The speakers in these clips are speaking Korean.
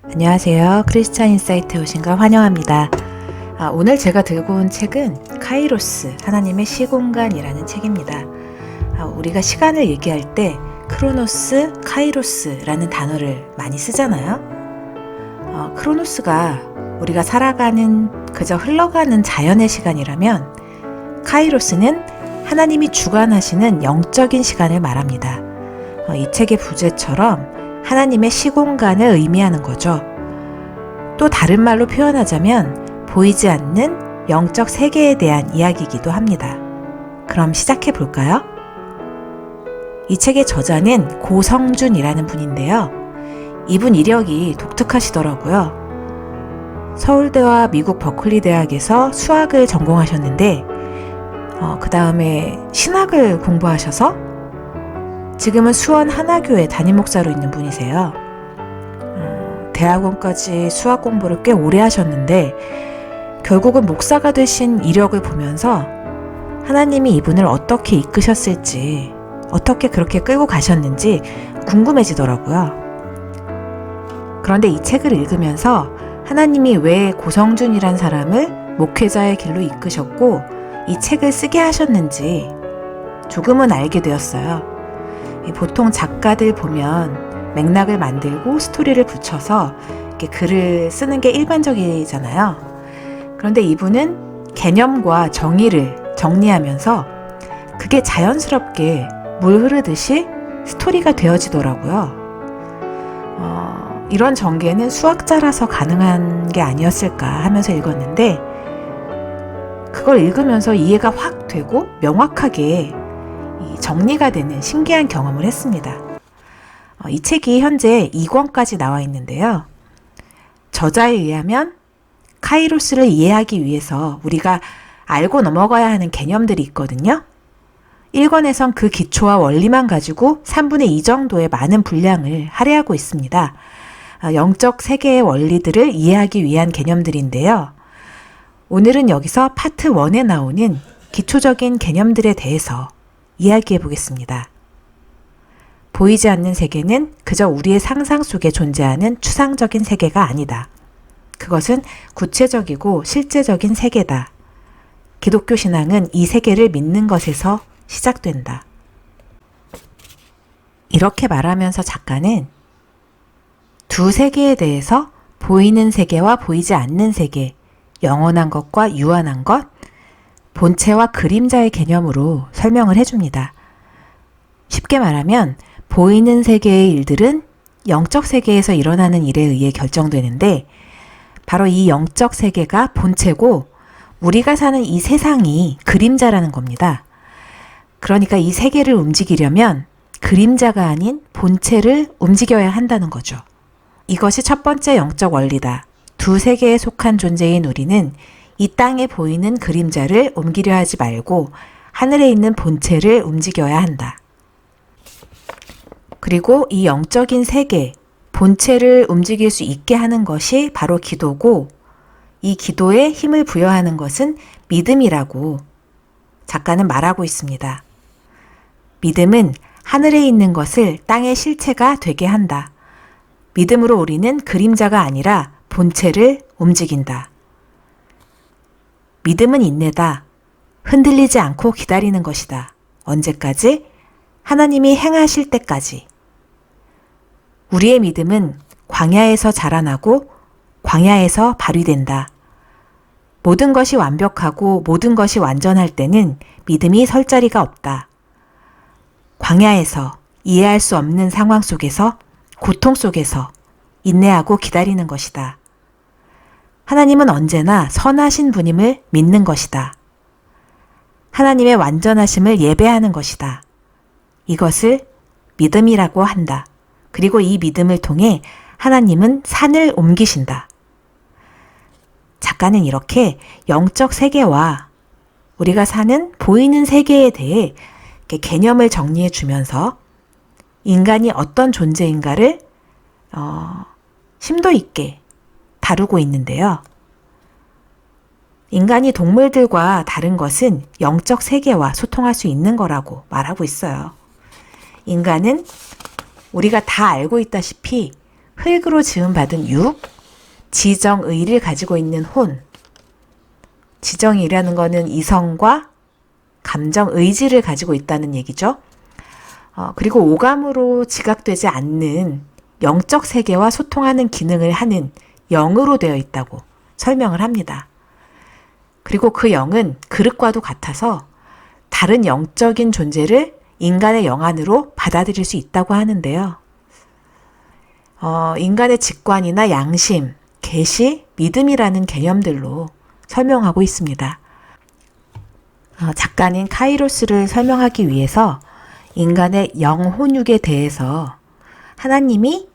안녕하세요. 크리스찬 인사이트에 오신 걸 환영합니다. 오늘 제가 들고 온 책은 카이로스, 하나님의 시공간이라는 책입니다. 우리가 시간을 얘기할 때 크로노스, 카이로스라는 단어를 많이 쓰잖아요. 크로노스가 우리가 살아가는 그저 흘러가는 자연의 시간이라면 카이로스는 하나님이 주관하시는 영적인 시간을 말합니다. 이 책의 부제처럼 하나님의 시공간을 의미하는 거죠. 또 다른 말로 표현하자면 보이지 않는 영적 세계에 대한 이야기이기도 합니다. 그럼 시작해 볼까요? 이 책의 저자는 고성준이라는 분인데요. 이분 이력이 독특하시더라고요. 서울대와 미국 버클리 대학에서 수학을 전공하셨는데 그 다음에 신학을 공부하셔서 지금은 수원 하나교회 담임 목사로 있는 분이세요. 대학원까지 수학 공부를 꽤 오래 하셨는데 결국은 목사가 되신 이력을 보면서 하나님이 이분을 어떻게 이끄셨을지, 어떻게 그렇게 끌고 가셨는지 궁금해지더라고요. 그런데 이 책을 읽으면서 하나님이 왜 고성준이란 사람을 목회자의 길로 이끄셨고 이 책을 쓰게 하셨는지 조금은 알게 되었어요. 보통 작가들 보면 맥락을 만들고 스토리를 붙여서 이렇게 글을 쓰는 게 일반적이잖아요. 그런데 이분은 개념과 정의를 정리하면서 그게 자연스럽게 물 흐르듯이 스토리가 되어지더라고요. 이런 전개는 수학자라서 가능한 게 아니었을까 하면서 읽었는데 그걸 읽으면서 이해가 확 되고 명확하게 정리가 되는 신기한 경험을 했습니다. 이 책이 현재 2권까지 나와 있는데요. 저자에 의하면 카이로스를 이해하기 위해서 우리가 알고 넘어가야 하는 개념들이 있거든요. 1권에선 그 기초와 원리만 가지고 3분의 2 정도의 많은 분량을 할애하고 있습니다. 영적 세계의 원리들을 이해하기 위한 개념들인데요. 오늘은 여기서 파트 1에 나오는 기초적인 개념들에 대해서 이야기해 보겠습니다. 보이지 않는 세계는 그저 우리의 상상 속에 존재하는 추상적인 세계가 아니다. 그것은 구체적이고 실제적인 세계다. 기독교 신앙은 이 세계를 믿는 것에서 시작된다. 이렇게 말하면서 작가는 두 세계에 대해서 보이는 세계와 보이지 않는 세계, 영원한 것과 유한한 것, 본체와 그림자의 개념으로 설명을 해줍니다. 쉽게 말하면 보이는 세계의 일들은 영적 세계에서 일어나는 일에 의해 결정되는데 바로 이 영적 세계가 본체고 우리가 사는 이 세상이 그림자라는 겁니다. 그러니까 이 세계를 움직이려면 그림자가 아닌 본체를 움직여야 한다는 거죠. 이것이 첫 번째 영적 원리다. 두 세계에 속한 존재인 우리는 이 땅에 보이는 그림자를 옮기려 하지 말고 하늘에 있는 본체를 움직여야 한다. 그리고 이 영적인 세계, 본체를 움직일 수 있게 하는 것이 바로 기도고 이 기도에 힘을 부여하는 것은 믿음이라고 작가는 말하고 있습니다. 믿음은 하늘에 있는 것을 땅의 실체가 되게 한다. 믿음으로 우리는 그림자가 아니라 본체를 움직인다. 믿음은 인내다. 흔들리지 않고 기다리는 것이다. 언제까지? 하나님이 행하실 때까지. 우리의 믿음은 광야에서 자라나고 광야에서 발휘된다. 모든 것이 완벽하고 모든 것이 완전할 때는 믿음이 설 자리가 없다. 광야에서 이해할 수 없는 상황 속에서 고통 속에서 인내하고 기다리는 것이다. 하나님은 언제나 선하신 분임을 믿는 것이다. 하나님의 완전하심을 예배하는 것이다. 이것을 믿음이라고 한다. 그리고 이 믿음을 통해 하나님은 산을 옮기신다. 작가는 이렇게 영적 세계와 우리가 사는 보이는 세계에 대해 개념을 정리해 주면서 인간이 어떤 존재인가를 심도 있게 다루고 있는데요. 인간이 동물들과 다른 것은 영적 세계와 소통할 수 있는 거라고 말하고 있어요. 인간은 우리가 다 알고 있다시피 흙으로 지음받은 육, 지정의를 가지고 있는 혼. 지정의라는 거는 이성과 감정, 의지를 가지고 있다는 얘기죠. 그리고 오감으로 지각되지 않는 영적 세계와 소통하는 기능을 하는 영으로 되어 있다고 설명을 합니다. 그리고 그 영은 그릇과도 같아서 다른 영적인 존재를 인간의 영 안으로 받아들일 수 있다고 하는데요. 인간의 직관이나 양심, 계시, 믿음이라는 개념들로 설명하고 있습니다. 작가는 카이로스를 설명하기 위해서 인간의 영혼육에 대해서 하나님이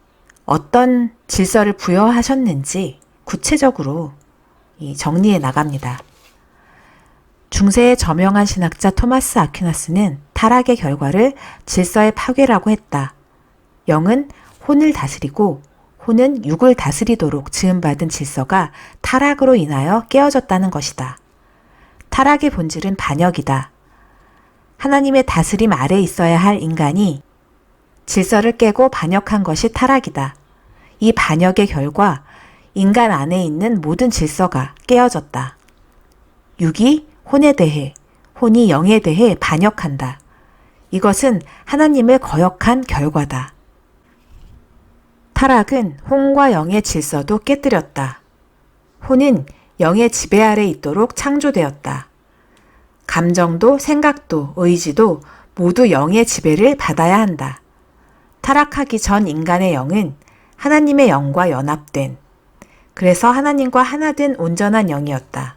어떤 질서를 부여하셨는지 구체적으로 정리해 나갑니다. 중세의 저명한 신학자 토마스 아퀴나스는 타락의 결과를 질서의 파괴라고 했다. 영은 혼을 다스리고 혼은 육을 다스리도록 지음받은 질서가 타락으로 인하여 깨어졌다는 것이다. 타락의 본질은 반역이다. 하나님의 다스림 아래 있어야 할 인간이 질서를 깨고 반역한 것이 타락이다. 이 반역의 결과 인간 안에 있는 모든 질서가 깨어졌다. 육이 혼에 대해, 혼이 영에 대해 반역한다. 이것은 하나님을 거역한 결과다. 타락은 혼과 영의 질서도 깨뜨렸다. 혼은 영의 지배 아래 있도록 창조되었다. 감정도 생각도 의지도 모두 영의 지배를 받아야 한다. 타락하기 전 인간의 영은 하나님의 영과 연합된, 그래서 하나님과 하나된 온전한 영이었다.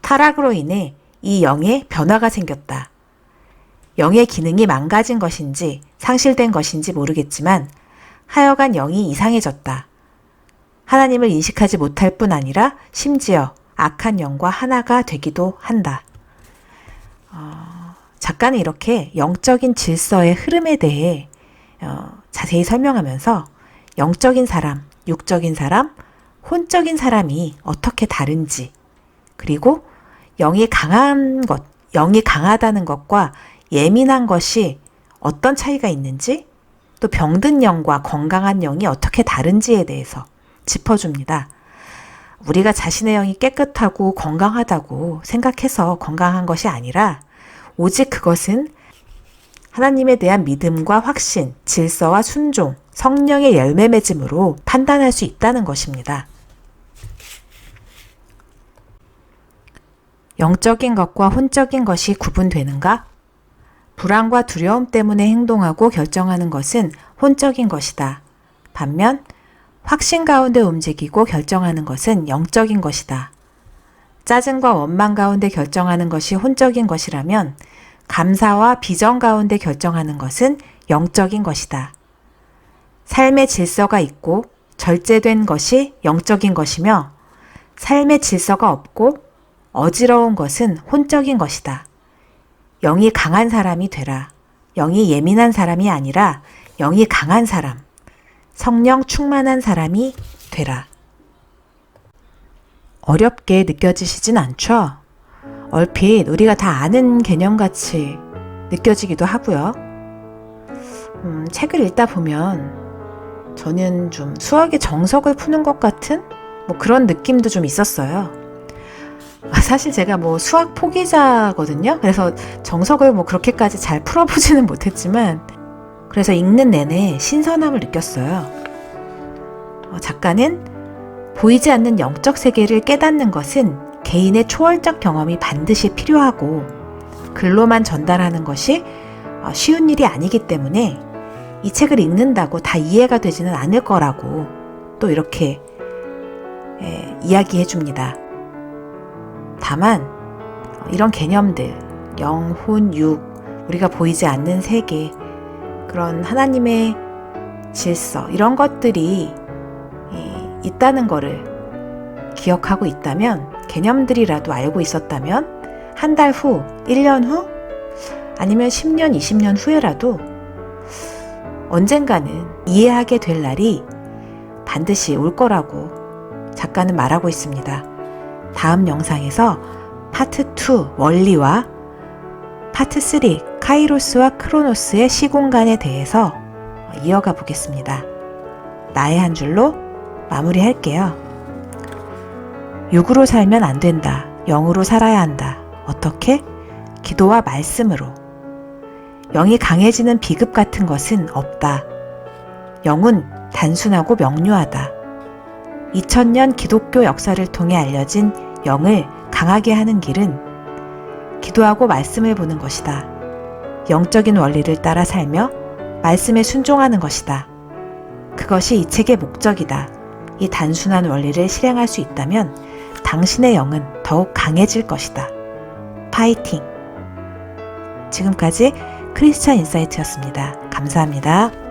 타락으로 인해 이 영에 변화가 생겼다. 영의 기능이 망가진 것인지 상실된 것인지 모르겠지만 하여간 영이 이상해졌다. 하나님을 인식하지 못할 뿐 아니라 심지어 악한 영과 하나가 되기도 한다. 작가는 이렇게 영적인 질서의 흐름에 대해 자세히 설명하면서 영적인 사람, 육적인 사람, 혼적인 사람이 어떻게 다른지, 그리고 영이 강하다는 것과 예민한 것이 어떤 차이가 있는지, 또 병든 영과 건강한 영이 어떻게 다른지에 대해서 짚어줍니다. 우리가 자신의 영이 깨끗하고 건강하다고 생각해서 건강한 것이 아니라 오직 그것은 하나님에 대한 믿음과 확신, 질서와 순종, 성령의 열매 맺음으로 판단할 수 있다는 것입니다. 영적인 것과 혼적인 것이 구분되는가? 불안과 두려움 때문에 행동하고 결정하는 것은 혼적인 것이다. 반면 확신 가운데 움직이고 결정하는 것은 영적인 것이다. 짜증과 원망 가운데 결정하는 것이 혼적인 것이라면 감사와 비전 가운데 결정하는 것은 영적인 것이다. 삶의 질서가 있고 절제된 것이 영적인 것이며 삶의 질서가 없고 어지러운 것은 혼적인 것이다. 영이 강한 사람이 되라. 영이 예민한 사람이 아니라 영이 강한 사람, 성령 충만한 사람이 되라. 어렵게 느껴지시진 않죠? 얼핏 우리가 다 아는 개념같이 느껴지기도 하고요. 책을 읽다 보면 저는 좀 수학의 정석을 푸는 것 같은 그런 느낌도 좀 있었어요. 사실 제가 수학 포기자거든요. 그래서 정석을 그렇게까지 잘 풀어보지는 못했지만 그래서 읽는 내내 신선함을 느꼈어요. 작가는 보이지 않는 영적 세계를 깨닫는 것은 개인의 초월적 경험이 반드시 필요하고 글로만 전달하는 것이 쉬운 일이 아니기 때문에 이 책을 읽는다고 다 이해가 되지는 않을 거라고 또 이렇게 이야기해 줍니다. 다만 이런 개념들, 영, 혼, 육, 우리가 보이지 않는 세계, 그런 하나님의 질서, 이런 것들이 있다는 거를 기억하고 있다면, 개념들이라도 알고 있었다면 한 달 후, 1년 후, 아니면 10년, 20년 후에라도 언젠가는 이해하게 될 날이 반드시 올 거라고 작가는 말하고 있습니다. 다음 영상에서 파트 2 원리와 파트 3 카이로스와 크로노스의 시공간에 대해서 이어가 보겠습니다. 나의 한 줄로 마무리할게요. 육으로 살면 안 된다. 영으로 살아야 한다. 어떻게? 기도와 말씀으로. 영이 강해지는 비급 같은 것은 없다. 영은 단순하고 명료하다. 2000년 기독교 역사를 통해 알려진 영을 강하게 하는 길은 기도하고 말씀을 보는 것이다. 영적인 원리를 따라 살며 말씀에 순종하는 것이다. 그것이 이 책의 목적이다. 이 단순한 원리를 실행할 수 있다면 당신의 영은 더욱 강해질 것이다. 파이팅! 지금까지 크리스찬 인사이트였습니다. 감사합니다.